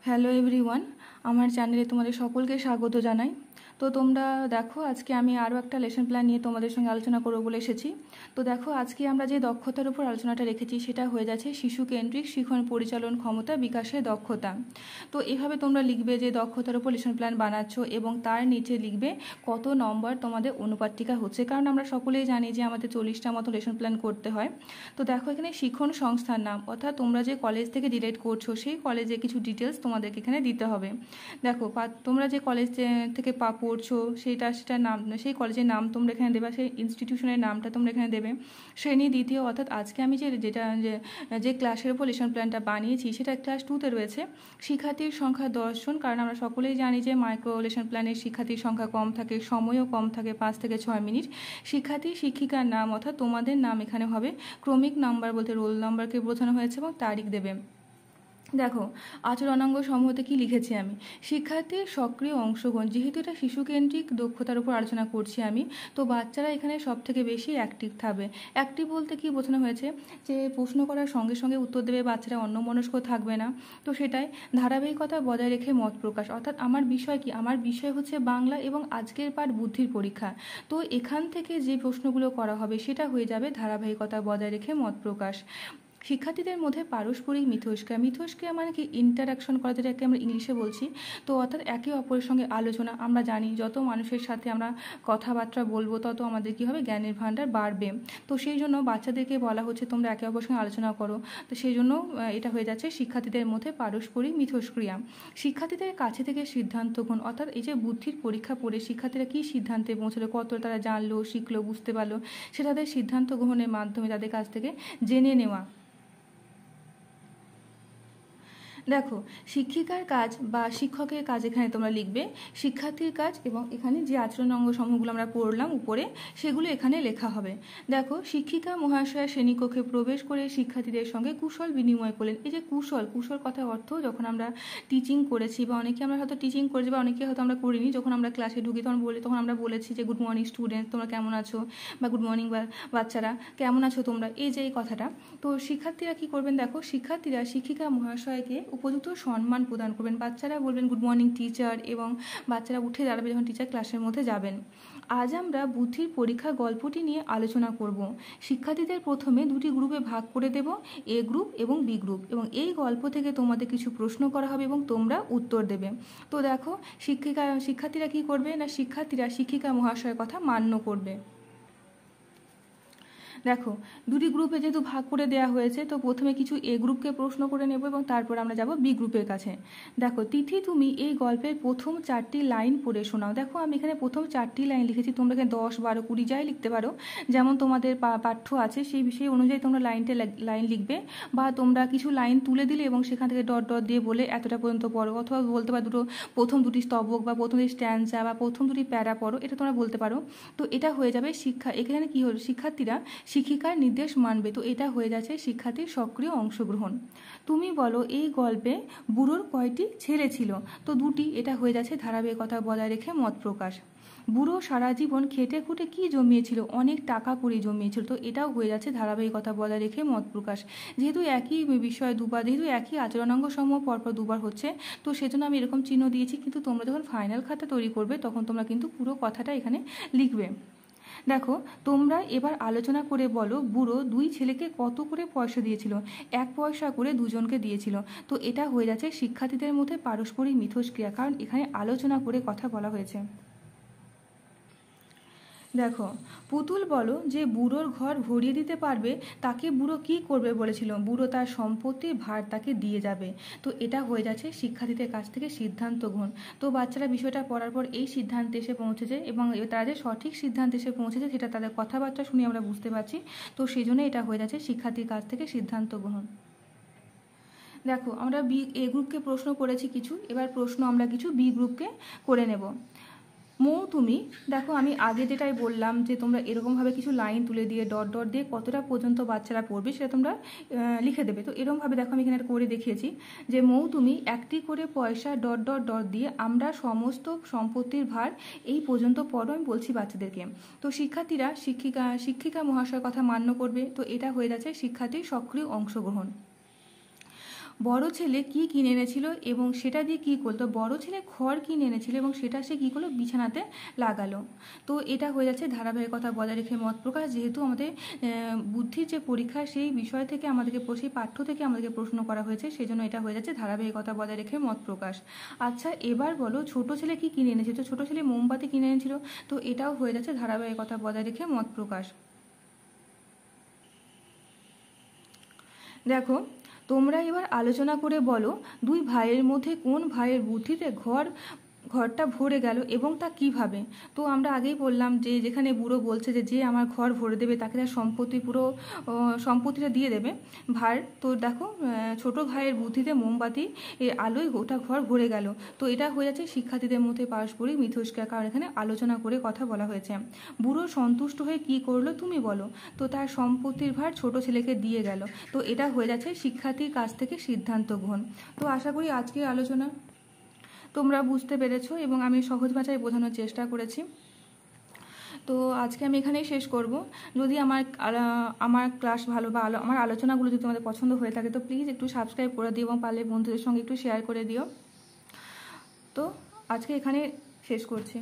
Hello everyone, আমার চ্যানেলে তোমাদের সকলকে স্বাগত জানাই। তো তোমরা দেখো, আজকে আমি আরও একটা লেসন প্ল্যান নিয়ে তোমাদের সঙ্গে আলোচনা করবো বলে এসেছি। তো দেখো, আজকে আমরা যে দক্ষতার উপর আলোচনাটা রেখেছি সেটা হয়ে যাচ্ছে শিশু কেন্দ্রিক শিখন পরিচালন ক্ষমতা বিকাশের দক্ষতা। তো এভাবে তোমরা লিখবে যে দক্ষতার উপর লেসন প্ল্যান বানাচ্ছ এবং তার নিচে লিখবে কত নম্বর তোমাদের অনুপাতিকা হচ্ছে, কারণ আমরা সকলেই জানি যে আমাদের 40টা মতো লেসন প্ল্যান করতে হয়। তো দেখো, এখানে শিখন সংস্থার নাম, অর্থাৎ তোমরা যে কলেজ থেকে ডিলেট করছো সেই কলেজে কিছু ডিটেলস তোমাদেরকে এখানে দিতে হবে। দেখো, তোমরা যে কলেজ থেকে পড়ছো সেটার নাম, সেই কলেজের নাম তোমরা এখানে দেবে, সেই ইনস্টিটিউশনের নামটা তোমরা এখানে দেবে। শ্রেণী দ্বিতীয়, অর্থাৎ আজকে আমি যে ক্লাসের উপর লেসন প্ল্যানটা বানিয়েছি সেটা ক্লাস 2তে রয়েছে। শিক্ষার্থীর সংখ্যা 10 জন, কারণ আমরা সকলেই জানি যে মাইক্রো লেসন প্ল্যানের শিক্ষার্থীর সংখ্যা কম থাকে, সময়ও কম থাকে, 5 থেকে 6 মিনিট। শিক্ষার্থী শিক্ষিকার নাম, অর্থাৎ তোমাদের নাম এখানে হবে। ক্রমিক নাম্বার বলতে রোল নাম্বারকে বোঝানো হয়েছে এবং তারিখ দেবে। দেখো, আচরণাঙ্গ সমূহতে কি লিখেছি আমি, শিক্ষার্থীর সক্রিয় অংশগ্রহণ, যেহেতু এটা শিশুকেন্দ্রিক দক্ষতার উপর আলোচনা করছি আমি, তো বাচ্চারা এখানে সব থেকে বেশি অ্যাক্টিভ থাকবে। অ্যাক্টিভ বলতে কি বোঝানো হয়েছে, যে প্রশ্ন করার সঙ্গে সঙ্গে উত্তর দেবে, বাচ্চারা অন্যমনস্ক থাকবে না। তো সেটাই ধারাবাহিকতা বজায় রেখে মত প্রকাশ, অর্থাৎ আমার বিষয় কি, আমার বিষয় হচ্ছে বাংলা এবং আজকের পাঠ বুদ্ধির পরীক্ষা। তো এখান থেকে যে প্রশ্নগুলো করা হবে সেটা হয়ে যাবে ধারাবাহিকতা বজায় রেখে মত প্রকাশ। শিক্ষার্থীদের মধ্যে পারস্পরিক মিথস্ক্রিয়া, মিথস্ক্রিয়া মানে কি, ইন্টারাকশন করা, যেটাকে আমরা ইংলিশে বলছি। তো অর্থাৎ একে অপরের সঙ্গে আলোচনা। আমরা জানি যত মানুষের সাথে আমরা কথাবার্তা বলবো তত আমাদের কী হবে, জ্ঞানের ভাণ্ডার বাড়বে। তো সেই জন্য বাচ্চাদেরকে বলা হচ্ছে তোমরা একে অপরের সঙ্গে আলোচনা করো। তো সেই জন্য এটা হয়ে যাচ্ছে শিক্ষার্থীদের মধ্যে পারস্পরিক মিথস্ক্রিয়া। শিক্ষার্থীদের কাছে থেকে সিদ্ধান্ত গ্রহণ, অর্থাৎ এই যে বুদ্ধির পরীক্ষা পড়ে শিক্ষার্থীরা কী সিদ্ধান্তে পৌঁছলো, কত তারা জানলো, শিখলো, বুঝতে পারলো, সেটা তাদের সিদ্ধান্ত গ্রহণের মাধ্যমে তাদের কাছ থেকে জেনে নেওয়া। দেখো, শিক্ষিকার কাজ বা শিক্ষকের কাজ এখানে তোমরা লিখবে শিক্ষার্থীর কাজ, এবং এখানে যে আচরণ অঙ্গ সমূহগুলো আমরা পড়লাম উপরে সেগুলো এখানে লেখা হবে। দেখো, শিক্ষিকা মহাশয়া শ্রেণীকক্ষে প্রবেশ করে শিক্ষার্থীদের সঙ্গে কুশল বিনিময় করলেন। এই যে কুশল, কুশল কথার অর্থ যখন আমরা টিচিং করেছি, বা অনেকে আমরা হয়তো টিচিং করেছি বা অনেকে হয়তো আমরা করিনি, যখন আমরা ক্লাসে ঢুকি তখন আমরা বলেছি যে গুড মর্নিং স্টুডেন্ট, তোমরা কেমন আছো, বা গুড মর্নিং বা বাচ্চারা কেমন আছো তোমরা, এই যে এই কথাটা। তো শিক্ষার্থীরা কি করবেন, দেখো শিক্ষার্থীরা শিক্ষিকা মহাশয়কে উপযুক্ত সম্মান প্রদান করবেন। বাচ্চারা বলবেন গুড মর্নিং টিচার, এবং বাচ্চারা উঠে দাঁড়াবে যখন টিচার ক্লাসের মধ্যে যাবেন। আজ আমরা বুদ্ধির পরীক্ষা গল্পটি নিয়ে আলোচনা করব। শিক্ষার্থীদের প্রথমে দুটি গ্রুপে ভাগ করে দেব, এ গ্রুপ এবং বি গ্রুপ, এবং এই গল্প থেকে তোমাদের কিছু প্রশ্ন করা হবে এবং তোমরা উত্তর দেবে। তো দেখো, শিক্ষার্থীরা কি করবে না, শিক্ষার্থীরা শিক্ষিকা মহাশয়ের কথা মান্য করবে। দেখো, দুটি গ্রুপে যেহেতু ভাগ করে দেওয়া হয়েছে, তো প্রথমে কিছু এ গ্রুপকে প্রশ্ন করে নেব এবং তারপর আমরা যাব বি গ্রুপের কাছে। দেখো, তিথি তুমি এই গল্পের প্রথম 4টি লাইন পড়ে শোনাও। দেখো, আমি এখানে প্রথম 4টি লাইন লিখেছি, তোমরা এখানে 10, 12, 20 যাই লিখতে পারো, যেমন তোমাদের পাঠ্য আছে সেই বিষয় অনুযায়ী তোমরা লাইন লিখবে, বা তোমরা কিছু লাইন তুলে দিলে এবং সেখান থেকে ডট ডট দিয়ে বলে এতটা পর্যন্ত পড়ো, অথবা বলতে পারো প্রথম দুটি স্তবক বা প্রথম দুটি স্ট্যান্সা বা প্রথম দুটি প্যারা পড়ো, এটা তোমরা বলতে পারো। তো এটা হয়ে যাবে এখানে কি হলো, শিক্ষার্থীরা শিক্ষিকার নির্দেশ মানবে। তো এটা হয়ে যাচ্ছে শিক্ষার্থীর সক্রিয় অংশগ্রহণ। তুমি বলো এই গল্পে বুড়োর কয়টি ছেলে ছিল, তো 2টি, এটা হয়ে যাচ্ছে ধারাবাহিকতা বজায় রেখে মত প্রকাশ। বুড়ো সারা জীবন খেটে খুঁটে কি জমিয়েছিল, অনেক টাকা কড়ি জমিয়েছিল, তো এটাও হয়ে যাচ্ছে ধারাবাহিকতা বজায় রেখে মত প্রকাশ। যেহেতু একই বিষয় দুবার, যেহেতু একই আচরণাঙ্গ সমূহ পরপর দুবার হচ্ছে, তো সেজন্য আমি এরকম চিহ্ন দিয়েছি, কিন্তু তোমরা যখন ফাইনাল খাতা তৈরি করবে তখন তোমরা কিন্তু পুরো কথাটা এখানে লিখবে। দেখো, তোমরা এবার আলোচনা করে বলো বুড়ো 2 ছেলেকে কত করে পয়সা দিয়েছিল, 1 পয়সা করে দুজনকে দিয়েছিল। তো এটা হয়ে যাচ্ছে শিক্ষার্থীদের মধ্যে পারস্পরিক মিথস্ক্রিয়া, কারণ এখানে আলোচনা করে কথা বলা হয়েছে। দেখো, পুতুল বলো যে বুড়োর ঘর ভরিয়ে দিতে পারবে, তাকে বুড়ো কি করবে বলেছিল, বুড়ো তার সম্পত্তির ভার তাকে দিয়ে যাবে। তো এটা হয়ে যাচ্ছে শিক্ষার্থীদের কাছ থেকে সিদ্ধান্ত গ্রহণ। তো বাচ্চারা বিষয়টা পড়ার পর এই সিদ্ধান্তে এসে পৌঁছেছে, এবং তারা যে সঠিক সিদ্ধান্তে এসে পৌঁছেছে সেটা তাদের কথাবার্তা শুনে আমরা বুঝতে পারছি। তো সেই জন্য এটা হয়ে যাচ্ছে শিক্ষার্থীর কাছ থেকে সিদ্ধান্ত গ্রহণ। দেখো, আমরা এ গ্রুপকে প্রশ্ন করেছি কিছু, এবার প্রশ্ন আমরা কিছু বি গ্রুপকে করে নেব। তুমি, দেখো আমি আগে যেটাই বললাম যে তোমরা এরকমভাবে কিছু লাইন তুলে দিয়ে ডট ডট দিয়ে কতটা পর্যন্ত বাচ্চারা পড়বে সেটা তোমরা লিখে দেবে। তো এরকমভাবে দেখো আমি এখানে করে দেখিয়েছি যে তুমি একটি করে পয়সা ডট ডট ডট দিয়ে আমরা সমস্ত সম্পত্তির ভার এই পর্যন্ত পড়ো, আমি বলছি বাচ্চাদেরকে। তো শিক্ষার্থীরা শিক্ষিকা মহাশয়ের কথা মান্য করবে। তো এটা হয়ে যাচ্ছে শিক্ষার্থীর সক্রিয় অংশগ্রহণ। বড় ছেলে কি কিনে এনেছিল এবং সেটা দিয়ে কী করলো। বড় ছেলে খড় কিনে এনেছিল এবং সেটা সে কী করলো, বিছানাতে লাগালো। তো এটা হয়ে যাচ্ছে ধারাবাহিকতা বজায় রেখে মত প্রকাশ। যেহেতু আমাদের বুদ্ধির যে পরীক্ষা সেই বিষয় থেকে আমাদেরকে, সেই পাঠ্য থেকে আমাদেরকে প্রশ্ন করা হয়েছে, সেই জন্য এটা হয়ে যাচ্ছে ধারাবাহিকতা বজায় রেখে মত প্রকাশ। আচ্ছা এবার বলো ছোট ছেলে কি কিনে এনেছিল। তো ছোট ছেলে মোমবাতি কিনে এনেছিল, তো এটাও হয়ে যাচ্ছে ধারাবাহিকতা বজায় রেখে মত প্রকাশ। দেখো তোমরা এবার আলোচনা করে বলো দুই ভাইয়ের মধ্যে কোন ভাইয়ের বুদ্ধিতে ঘরটা ভরে গেল এবং তা কিভাবে। তো আমরা আগেই বললাম যে যেখানে বুড়ো বলছে যে আমার ঘর ভরে দেবে তাকে তার সম্পত্তিটা দিয়ে দেবে ভার। তো দেখো ছোট ভাইয়ের বুদ্ধিতে মোমবাতি আলোয় গোটা ঘর ভরে গেল। তো এটা হয়ে যাচ্ছে শিক্ষার্থীদের মধ্যে পারস্পরিক মিথস্ক্রিয়া, কারণ এখানে আলোচনা করে কথা বলা হয়েছে। বুড়ো সন্তুষ্ট হয়ে কি করলো তুমি বলো। তো তার সম্পত্তির ভার ছোট ছেলেকে দিয়ে গেল। তো এটা হয়ে যাচ্ছে শিক্ষার্থীর কাছ থেকে সিদ্ধান্ত গ্রহণ। তো আশা করি আজকের আলোচনা তোমরা বুঝতে পেরেছো এবং আমি সহজ ভাষায় বোঝানোর চেষ্টা করেছি। তো আজকে আমি এখানেই শেষ করব। যদি আমার ক্লাস ভালো বা আমার আলোচনাগুলো যদি তোমাদের পছন্দ হয়ে থাকে তো প্লিজ একটু সাবস্ক্রাইব করে দিও এবং পারলে বন্ধুদের সঙ্গে একটু শেয়ার করে দিও। তো আজকে এখানে শেষ করছি।